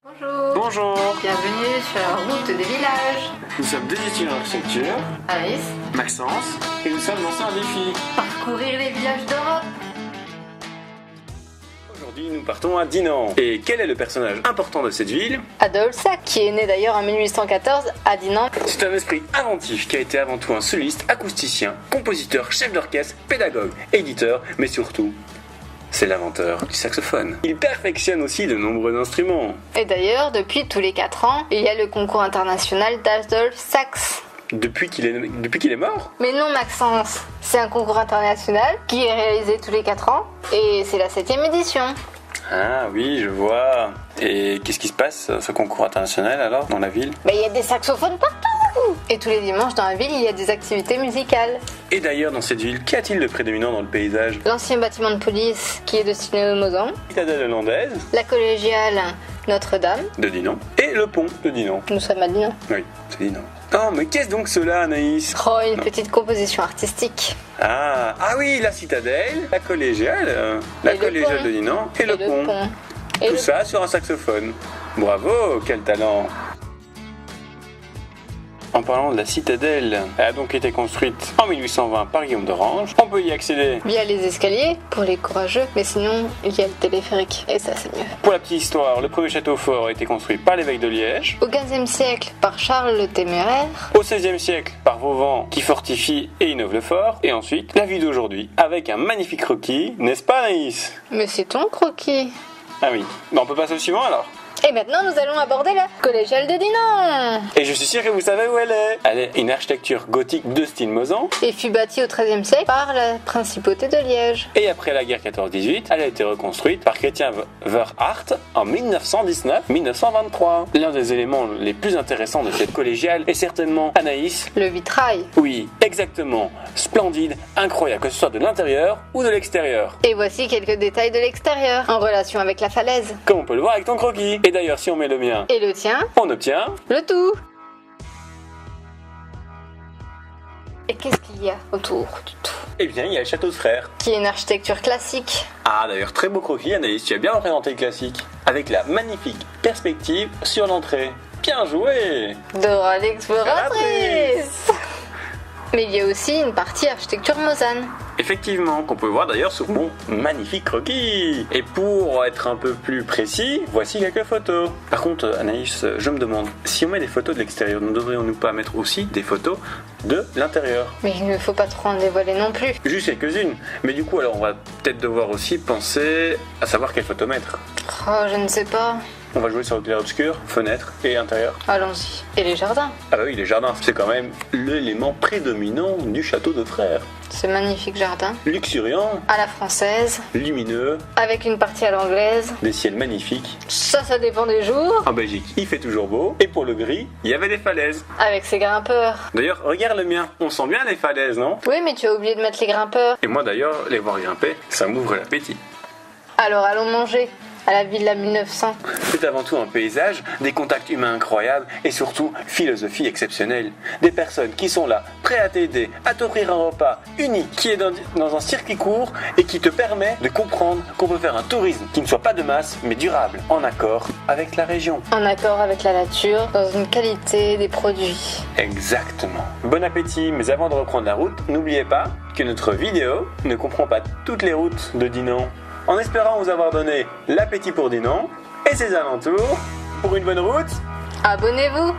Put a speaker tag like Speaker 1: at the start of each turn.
Speaker 1: Bonjour.
Speaker 2: Bonjour.
Speaker 1: Bienvenue sur la route des villages.
Speaker 2: Nous sommes deux étudiants d'architecture,
Speaker 1: Alice,
Speaker 2: Maxence, et nous sommes lancés un défi.
Speaker 1: parcourir les villages d'Europe.
Speaker 2: Aujourd'hui, nous partons à Dinan. Et quel est le personnage important de cette ville?
Speaker 1: Adolphe Sack, qui est né d'ailleurs en 1814 à Dinan.
Speaker 2: C'est un esprit inventif qui a été avant tout un soliste, acousticien, compositeur, chef d'orchestre, pédagogue, éditeur, mais surtout, c'est l'inventeur du saxophone. Il perfectionne aussi de nombreux instruments.
Speaker 1: Et d'ailleurs, depuis tous les 4 ans, il y a le concours international d'Adolphe Sack.
Speaker 2: Depuis qu'il est mort?
Speaker 1: Mais non, Maxence, c'est un concours international qui est réalisé tous les 4 ans et c'est la 7e édition.
Speaker 2: Ah oui, je vois. Et qu'est-ce qui se passe, ce concours international alors, dans la ville?
Speaker 1: Mais il y a des saxophones partout. Et tous les dimanches dans la ville, il y a des activités musicales.
Speaker 2: Et d'ailleurs, dans cette ville, qu'y a-t-il de prédominant dans le paysage?
Speaker 1: L'ancien bâtiment de police qui est destiné aux Mozan,
Speaker 2: La citadelle hollandaise
Speaker 1: la collégiale Notre-Dame.
Speaker 2: de Dinan et le pont de Dinan.
Speaker 1: Nous sommes à Dinan.
Speaker 2: Oui, c'est Dinan. Oh, mais qu'est-ce donc cela, Anaïs?
Speaker 1: Oh, une petite composition artistique.
Speaker 2: Ah oui, la citadelle, la collégiale
Speaker 1: Et le
Speaker 2: collégiale
Speaker 1: pont.
Speaker 2: de Dinan et le pont.
Speaker 1: Et
Speaker 2: Tout
Speaker 1: le-
Speaker 2: ça sur un saxophone. Bravo, quel talent! En parlant de la citadelle, elle a donc été construite en 1820 par Guillaume d'Orange. On peut y accéder.
Speaker 1: Il y a les escaliers pour les courageux, mais sinon, il y a le téléphérique. Et ça, c'est mieux.
Speaker 2: Pour la petite histoire, le premier château fort a été construit par l'évêque de Liège.
Speaker 1: Au XVe siècle, par Charles le Téméraire.
Speaker 2: Au XVIe siècle, par Vauvan, qui fortifie et innove le fort. Et ensuite, la vie d'aujourd'hui, avec un magnifique croquis, n'est-ce pas, Anaïs?
Speaker 1: Mais c'est ton croquis.
Speaker 2: Ah oui. Bon, on peut passer au suivant alors.
Speaker 1: Et maintenant, nous allons aborder la collégiale de Dinan.
Speaker 2: Et je suis sûr que vous savez où elle est. Elle est une architecture gothique de style Mozan.
Speaker 1: Et fut bâtie au XIIIe siècle par la principauté de Liège.
Speaker 2: Et après la guerre 14-18, elle a été reconstruite par Chrétien Verhart en 1919-1923. L'un des éléments les plus intéressants de cette collégiale est certainement Anaïs.
Speaker 1: Le vitrail.
Speaker 2: Oui, exactement. Splendide, incroyable, que ce soit de l'intérieur ou de l'extérieur.
Speaker 1: Et voici quelques détails de l'extérieur, en relation avec la falaise.
Speaker 2: Comme on peut le voir avec ton croquis. Et d'ailleurs, si on met le mien,
Speaker 1: Et le tien,
Speaker 2: on obtient...
Speaker 1: le tout. Et qu'est-ce qu'il y a autour du tout?
Speaker 2: Eh bien, il y a le château de Frères.
Speaker 1: Qui est une architecture classique.
Speaker 2: Ah, d'ailleurs, très beau croquis, Anaïs, tu as bien représenté le classique. Avec la magnifique perspective sur l'entrée. Bien joué!
Speaker 1: Dora l'exploratrice. Mais il y a aussi une partie architecture mosane.
Speaker 2: Effectivement, qu'on peut voir d'ailleurs sur mon magnifique croquis. Et pour être un peu plus précis, voici quelques photos. Par contre, Anaïs, je me demande, si on met des photos de l'extérieur, ne devrions-nous pas mettre aussi des photos de l'intérieur?
Speaker 1: Mais il ne faut pas trop en dévoiler non plus.
Speaker 2: Juste quelques-unes. Mais du coup, alors on va peut-être devoir aussi penser à savoir quelle photo mettre.
Speaker 1: Oh, je ne sais pas.
Speaker 2: On va jouer sur le clair-obscur, fenêtre et intérieur.
Speaker 1: Allons-y. Et les jardins.
Speaker 2: Ah bah oui, les jardins, c'est quand même l'élément prédominant du château de Frères.
Speaker 1: Ce magnifique jardin.
Speaker 2: Luxuriant,
Speaker 1: À la française.
Speaker 2: lumineux,
Speaker 1: Avec une partie à l'anglaise.
Speaker 2: des ciels magnifiques.
Speaker 1: Ça dépend des jours.
Speaker 2: En Belgique, il fait toujours beau. Et pour le gris, il y avait des falaises.
Speaker 1: Avec ses grimpeurs.
Speaker 2: D'ailleurs, regarde le mien. On sent bien les falaises, non?
Speaker 1: Oui, mais tu as oublié de mettre les grimpeurs.
Speaker 2: Et moi d'ailleurs, les voir grimper, ça m'ouvre l'appétit.
Speaker 1: Alors allons manger. À la Villa 1900.
Speaker 2: C'est avant tout un paysage, des contacts humains incroyables et surtout philosophie exceptionnelle. Des personnes qui sont là, prêtes à t'aider, à t'offrir un repas unique, qui est dans un circuit court et qui te permet de comprendre qu'on peut faire un tourisme qui ne soit pas de masse mais durable, en accord avec la région.
Speaker 1: En accord avec la nature, dans une qualité des produits.
Speaker 2: Exactement. Bon appétit, mais avant de reprendre la route, n'oubliez pas que notre vidéo ne comprend pas toutes les routes de Dinan. En espérant vous avoir donné l'appétit pour Dinan et ses alentours, pour une bonne route,
Speaker 1: Abonnez-vous!